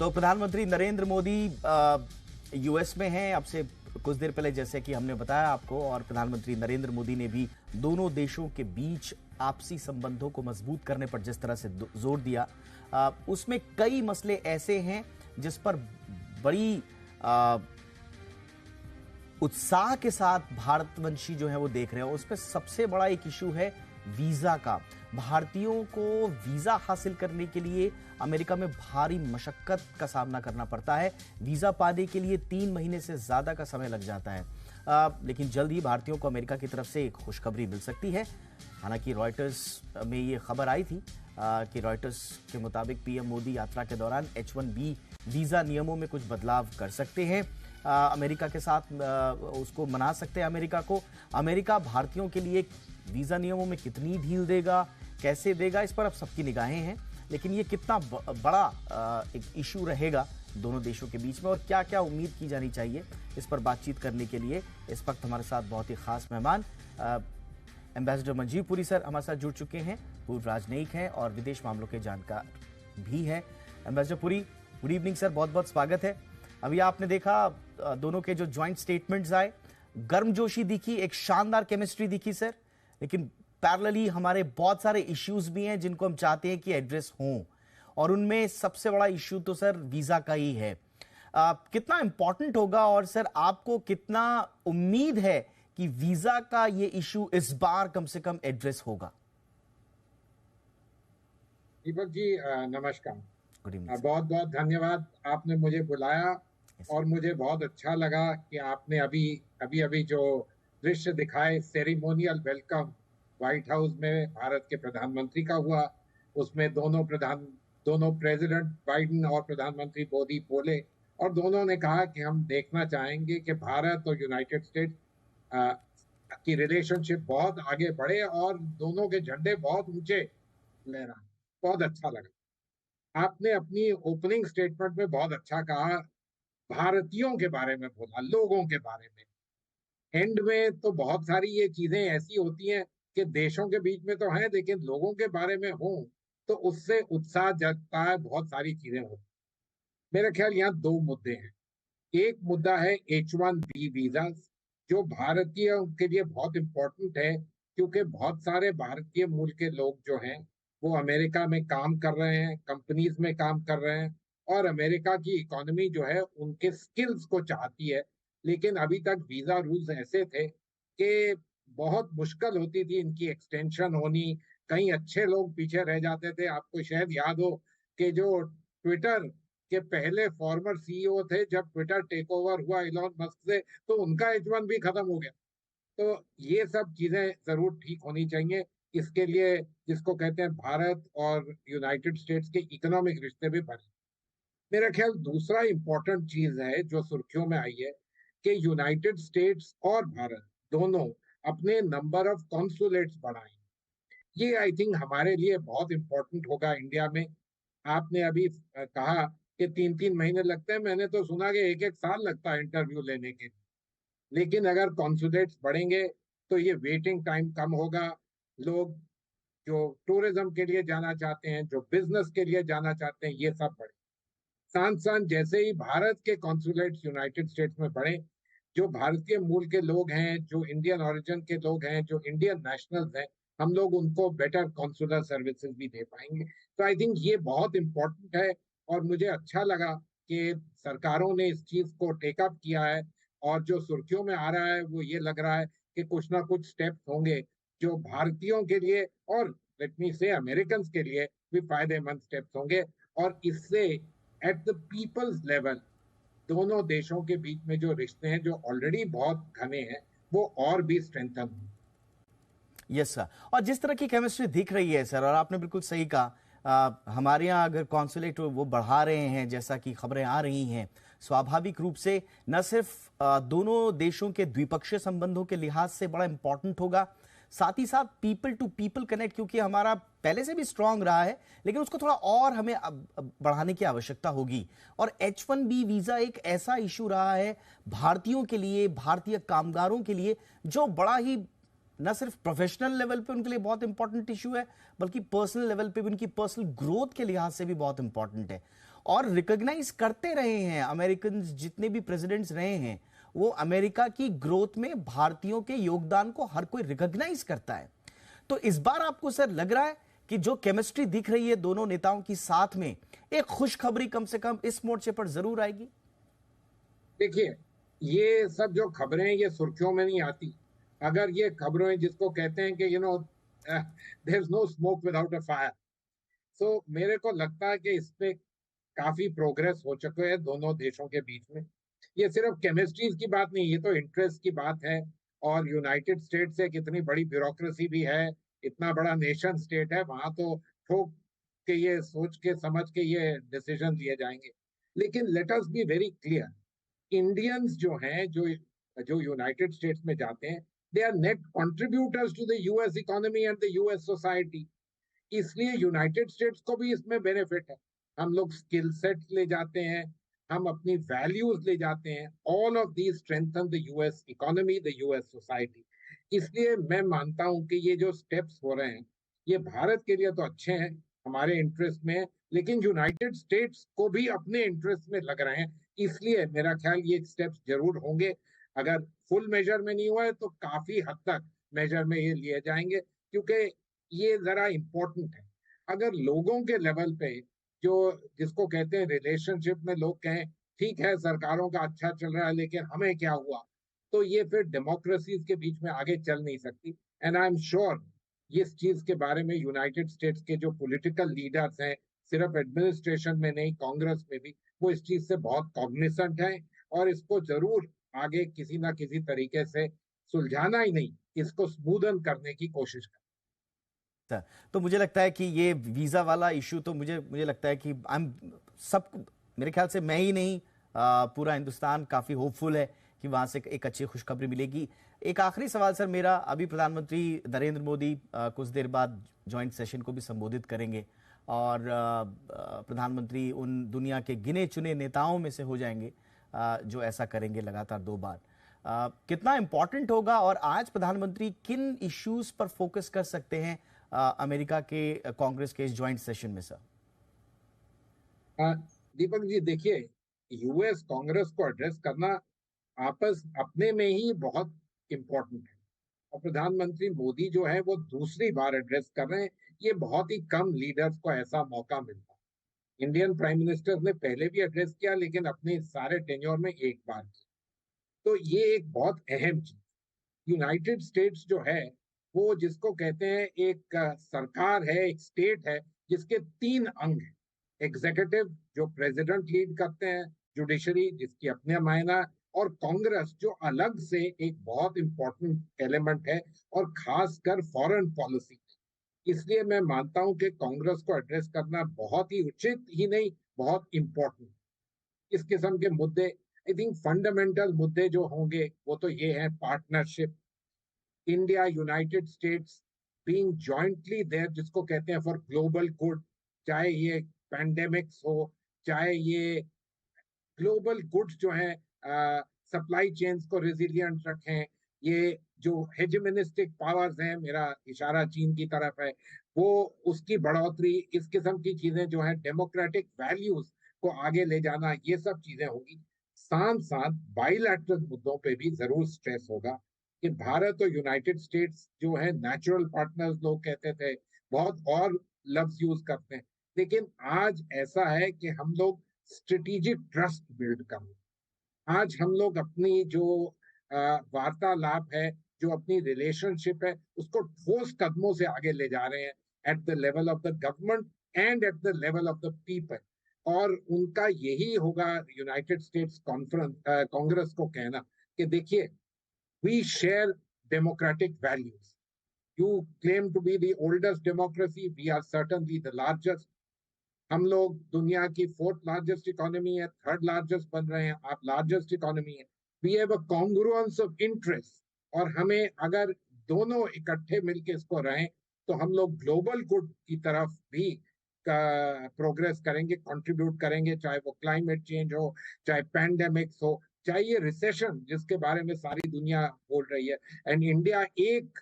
तो प्रधानमंत्री नरेंद्र मोदी यूएस में हैं अब से कुछ देर पहले, जैसे कि हमने बताया आपको, और प्रधानमंत्री नरेंद्र मोदी ने भी दोनों देशों के बीच आपसी संबंधों को मजबूत करने पर जिस तरह से जोर दिया, उसमें कई मसले ऐसे हैं जिस पर बड़ी उत्साह के साथ भारतवंशी जो है वो देख रहे हैं। उसमें सबसे बड़ा एक इशू है वीजा का। भारतीयों को वीजा हासिल करने के लिए अमेरिका में भारी मशक्कत का सामना करना पड़ता है। वीजा पाने के लिए 3 महीने से ज्यादा का समय लग जाता है। लेकिन जल्द ही भारतीयों को अमेरिका की तरफ से एक खुशखबरी मिल सकती है। हालांकि रॉयटर्स में ये खबर आई थी कि रॉयटर्स के मुताबिक पीएम मोदी यात्रा के दौरान H1B वीजा नियमों में कुछ बदलाव कर सकते हैं। अमेरिका के साथ उसको मना सकते हैं अमेरिका भारतीयों के लिए वीजा नियमों में कितनी ढील देगा, कैसे देगा, इस पर अब सबकी निगाहें हैं। लेकिन ये कितना बड़ा एक इशू रहेगा दोनों देशों के बीच में और क्या क्या उम्मीद की जानी चाहिए, इस पर बातचीत करने के लिए इस वक्त हमारे साथ बहुत ही खास मेहमान एम्बेसडर मंजीव पुरी सर हमारे साथ जुड़ चुके हैं। पूर्व राजनयिक हैं और विदेश मामलों के जानकार भी हैं। Ambassador Puri, good evening sir, बहुत बहुत स्वागत है। अभी आपने देखा दोनों के जो ज्वाइंट स्टेटमेंट्स आए, गर्मजोशी दिखी, एक शानदार केमिस्ट्री दिखी सर, लेकिन पैरेलली हमारे बहुत सारे इश्यूज भी हैं जिनको हम चाहते हैं कि एड्रेस हों, और उनमें सबसे बड़ा इश्यू तो सर वीजा का ही है। कितना इंपॉर्टेंट होगा और सर आपको कितना उम्मीद है कि वीजा का ये इश्यू इस बार कम से कम एड्रेस होगा? दीपक जी नमस्कार, गुड इवनिंग। बहुत बहुत धन्यवाद, आपने मुझे बुलाया और मुझे बहुत अच्छा लगा कि आपने अभी जो दृश्य दिखाए, सेरेमोनियल वेलकम व्हाइट हाउस में भारत के प्रधानमंत्री का हुआ, उसमें दोनों प्रेसिडेंट बाइडेन और प्रधानमंत्री मोदी बोले और दोनों ने कहा कि हम देखना चाहेंगे कि भारत और यूनाइटेड स्टेट्स की रिलेशनशिप बहुत आगे बढ़े और दोनों के झंडे बहुत ऊंचे लहराए। बहुत अच्छा लगा। आपने अपनी ओपनिंग स्टेटमेंट में बहुत अच्छा कहा, भारतीयों के बारे में बोला, लोगों के बारे में। एंड में तो बहुत सारी ये चीजें ऐसी होती हैं कि देशों के बीच में तो है, लेकिन लोगों के बारे में हो तो उससे उत्साह जगता है, बहुत सारी चीजें होती। मेरा ख्याल यहाँ 2 मुद्दे हैं। एक मुद्दा है H1B वीजा, जो भारतीयों के लिए बहुत इंपॉर्टेंट है, क्योंकि बहुत सारे भारतीय मूल के लोग जो हैं वो अमेरिका में काम कर रहे हैं, कंपनीज में काम कर रहे हैं, और अमेरिका की इकोनॉमी जो है उनके स्किल्स को चाहती है। लेकिन अभी तक वीजा रूल्स ऐसे थे कि बहुत मुश्किल होती थी इनकी एक्सटेंशन होनी, कहीं अच्छे लोग पीछे रह जाते थे। आपको शायद याद हो कि जो ट्विटर के पहले फॉर्मर सीईओ थे, जब ट्विटर टेक ओवर हुआ इलॉन मस्क से, तो उनका H1B खत्म हो गया। तो ये सब चीजें जरूर ठीक होनी चाहिए। इसके लिए जिसको कहते हैं भारत और यूनाइटेड स्टेट्स के इकोनॉमिक रिश्ते भी बने। मेरा ख्याल दूसरा इंपॉर्टेंट चीज है जो सुर्खियों में आई है कि यूनाइटेड स्टेट्स और भारत दोनों अपने नंबर ऑफ कॉन्सुलेट्स बढ़ाएं। ये आई थिंक हमारे लिए बहुत इंपॉर्टेंट होगा इंडिया में। आपने अभी कहा कि 3-3 महीने लगते हैं, मैंने तो सुना कि 1-1 साल लगता है इंटरव्यू लेने के लिए। लेकिन अगर कॉन्सुलेट्स बढ़ेंगे तो ये वेटिंग टाइम कम होगा। लोग जो टूरिज्म के लिए जाना चाहते हैं, जो बिजनेस के लिए जाना चाहते हैं, ये सब बढ़े। साथ साथ जैसे ही भारत के कॉन्सुलेट्स यूनाइटेड स्टेट्स में बढ़े, जो भारतीय मूल के लोग हैं, जो इंडियन ओरिजिन के लोग हैं, जो इंडियन नेशनल्स हैं, हम लोग उनको बेटर कॉन्सुलर सर्विसेज भी दे पाएंगे। तो आई थिंक ये बहुत इंपॉर्टेंट है और मुझे अच्छा लगा कि सरकारों ने इस चीज को टेकअप किया है। और जो सुर्खियों में आ रहा है वो ये लग रहा है कि कुछ ना कुछ स्टेप्स होंगे जो भारतीयों के लिए और लेट मी से अमेरिकन के लिए भी फायदेमंद स्टेप्स होंगे। और इससे एट द पीपल्स लेवल दोनों देशों के बीच में जो रिश्ते हैं, जो ऑलरेडी बहुत घने हैं, वो और भी स्ट्रेंथन होंगे। यस सर, और जिस तरह की केमिस्ट्री दिख रही है सर, और आपने बिल्कुल सही कहा, हमारे यहाँ अगर कॉन्सुलेट वो बढ़ा रहे हैं जैसा कि खबरें आ रही हैं, स्वाभाविक रूप से न सिर्फ दोनों देशों के द्विपक्षीय संबंधों के लिहाज से बड़ा इंपॉर्टेंट होगा, साथ ही साथ पीपल टू पीपल कनेक्ट, क्योंकि हमारा पहले से भी स्ट्रांग रहा है, लेकिन उसको थोड़ा और हमें बढ़ाने की आवश्यकता होगी। और H1B वीजा एक ऐसा इशू रहा है भारतीयों के लिए, भारतीय कामगारों के लिए, जो बड़ा ही न सिर्फ प्रोफेशनल लेवल पे उनके लिए बहुत इंपॉर्टेंट इशू है, बल्कि पर्सनल लेवल पे भी उनकी पर्सनल ग्रोथ के लिहाज से भी बहुत इंपॉर्टेंट है। और रिकॉग्नाइज करते रहे हैं अमेरिकन, जितने भी प्रेसिडेंट्स रहे हैं वो अमेरिका की ग्रोथ में भारतीयों के योगदान को हर कोई रिकॉग्नाइज करता है। तो इस बार आपको सर लग रहा है कि जो केमिस्ट्री दिख रही है दोनों नेताओं की साथ में, एक खुशखबरी कम से कम इस मोर्चे पर जरूर आएगी? देखिए, ये सब जो खबरें ये सुर्खियों में नहीं आती। अगर ये खबरें जिसको कहते हैं कि there is no smoke without a fire, so मेरे को लगता है कि इस पे काफी प्रोग्रेस हो चुके हैं दोनों देशों के बीच में। ये सिर्फ केमिस्ट्री की बात नहीं, ये तो इंटरेस्ट की बात है। और यूनाइटेड स्टेट्स एक इतनी बड़ी ब्यूरोक्रेसी भी है, इतना बड़ा नेशन स्टेट है, वहां तो ठोक के ये सोच के समझ के ये डिसीजन लिए जाएंगे। लेकिन let us be very clear, Indians जो हैं, जो जो यूनाइटेड स्टेट्स में जाते हैं, they are net contributors to the US economy and the US society. इसलिए यूनाइटेड स्टेट्स को भी इसमें बेनिफिट है। हम लोग स्किल सेट ले जाते हैं, हम अपनी वैल्यूज ले जाते हैं। All of these strengthen the US economy, the US society. इसलिए मैं मानता हूं कि ये जो स्टेप्स हो रहे हैं ये भारत के लिए तो अच्छे हैं, हमारे इंटरेस्ट में है, लेकिन यूनाइटेड स्टेट्स को भी अपने इंटरेस्ट में लग रहे हैं। इसलिए मेरा ख्याल ये स्टेप्स जरूर होंगे। अगर फुल मेजर में नहीं हुआ है तो काफी हद तक मेजर में ये लिए जाएंगे, क्योंकि ये जरा इंपॉर्टेंट है। अगर लोगों के लेवल पे, जो जिसको कहते हैं रिलेशनशिप में, लोग कहें ठीक है सरकारों का अच्छा चल रहा है लेकिन हमें क्या हुआ, तो ये फिर डेमोक्रेसीज के बीच में आगे चल नहीं सकती। एंड आई एम श्योर इस चीज के बारे में यूनाइटेड स्टेट्स के जो पॉलिटिकल लीडर्स हैं, सिर्फ एडमिनिस्ट्रेशन में नहीं कांग्रेस में भी, वो इस चीज से बहुत कॉग्निसेंट हैं और इसको जरूर आगे किसी ना किसी तरीके से सुलझाना ही नहीं, इसको स्मूदन करने की कोशिश करें। तो मुझे लगता है कि ये वीजा वाला इशू तो मुझे मुझे लगता है कि सब, मेरे ख्याल से मैं ही नहीं, पूरा हिंदुस्तान काफी होपफुल है कि वहां से एक अच्छी खुशखबरी मिलेगी। एक आखिरी सवाल सर मेरा, अभी प्रधानमंत्री नरेंद्र मोदी कुछ देर बाद जॉइंट सेशन को भी संबोधित करेंगे और प्रधानमंत्री उन दुनिया के गिने चुने नेताओं में से हो जाएंगे जो ऐसा करेंगे लगातार 2 बार। कितना इंपॉर्टेंट होगा और आज प्रधानमंत्री किन इश्यूज पर फोकस कर सकते हैं अमेरिका के कांग्रेस के इस ज्वाइंट सेशन में सर? दीपक जी देखिए, यूएस कांग्रेस को एड्रेस करना आपस अपने में ही बहुत इंपॉर्टेंट है। और प्रधानमंत्री मोदी जो है वो दूसरी बार एड्रेस कर रहे हैं। ये बहुत ही कम लीडर्स को ऐसा मौका मिलता है। इंडियन प्राइम मिनिस्टर ने पहले भी एड्रेस किया लेकिन अपने सारे टेन्योर में एक बार किया। तो ये एक बहुत अहम चीज। यूनाइटेड स्टेट्स जो है वो जिसको कहते हैं एक सरकार है, एक स्टेट है जिसके 3 अंग हैं। एग्जीक्यूटिव जो प्रेसिडेंट लीड करते हैं, जुडिशरी जिसकी अपने मायना, और कांग्रेस जो अलग से एक बहुत इंपॉर्टेंट एलिमेंट है, और खासकर फॉरेन पॉलिसी। इसलिए मैं मानता हूं कि कांग्रेस को एड्रेस करना बहुत ही उचित ही नहीं, बहुत इंपॉर्टेंट। इस किस्म के मुद्दे, आई थिंक फंडामेंटल मुद्दे जो होंगे वो तो ये है partnership, India United States being jointly there, जिसको कहते हैं फॉर ग्लोबल गुड। चाहे ये पैंडेमिक्स हो, चाहे ये ग्लोबल गुड्स जो है, सप्लाई चेन्स को रेजिलिएंट रखें, ये जो हेजेमोनिस्टिक पावर्स हैं, मेरा इशारा चीन की तरफ है, वो उसकी बढ़ोतरी, इस किस्म की चीजें जो है, डेमोक्रेटिक वैल्यूज को आगे ले जाना, ये सब चीजें होगी। साथ साथ बाइलैटरल मुद्दों पे भी जरूर स्ट्रेस होगा कि भारत और यूनाइटेड स्टेट्स जो है नेचुरल पार्टनर्स लोग कहते थे, बहुत और लफ्ज यूज करते हैं, लेकिन आज ऐसा है कि हम लोग स्ट्रेटेजिक ट्रस्ट बिल्ड कर, आज हम लोग अपनी जो वार्तालाप है, जो अपनी रिलेशनशिप है, उसको ठोस कदमों से आगे ले जा रहे हैं, at the level of the government and at the level of the people. और उनका यही होगा यूनाइटेड स्टेट्स कॉन्फ्रेंस कांग्रेस को कहना कि देखिए, we share democratic values. You claim to be the oldest democracy, we are certainly the largest. हम लोग दुनिया की 4th लार्जेस्ट इकोनॉमी है, 3rd लार्जेस्ट बन रहे हैं, आप लार्जेस्ट इकोनॉमी है। We have a congruence of interest, और हमें अगर दोनों इकट्ठे मिलकर इसको रहें तो हम लोग ग्लोबल गुड की तरफ भी प्रोग्रेस करेंगे, कंट्रीब्यूट करेंगे, चाहे वो क्लाइमेट चेंज हो, चाहे पैंडेमिक्स हो, चाहे ये रिसेशन जिसके बारे में सारी दुनिया बोल रही है। एंड इंडिया एक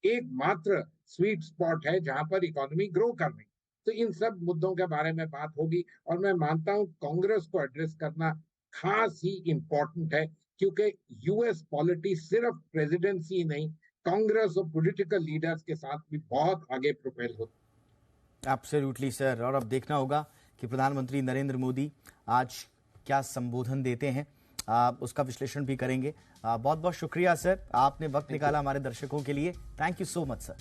एकमात्र स्वीट स्पॉट है जहां पर इकोनॉमी ग्रो कर रही। तो इन सब मुद्दों के बारे में बात होगी और मैं मानता हूं कांग्रेस को एड्रेस करना खास ही इंपॉर्टेंट है, क्योंकि यूएस पॉलिटी सिर्फ प्रेसिडेंसी नहीं, कांग्रेस और पॉलिटिकल लीडर्स के साथ भी बहुत आगे प्रोपेल होती। Absolutely sir. और अब देखना होगा कि प्रधानमंत्री नरेंद्र मोदी आज क्या संबोधन देते हैं, उसका विश्लेषण भी करेंगे। बहुत बहुत शुक्रिया सर, आपने वक्त निकाला हमारे दर्शकों के लिए। Thank you so much sir.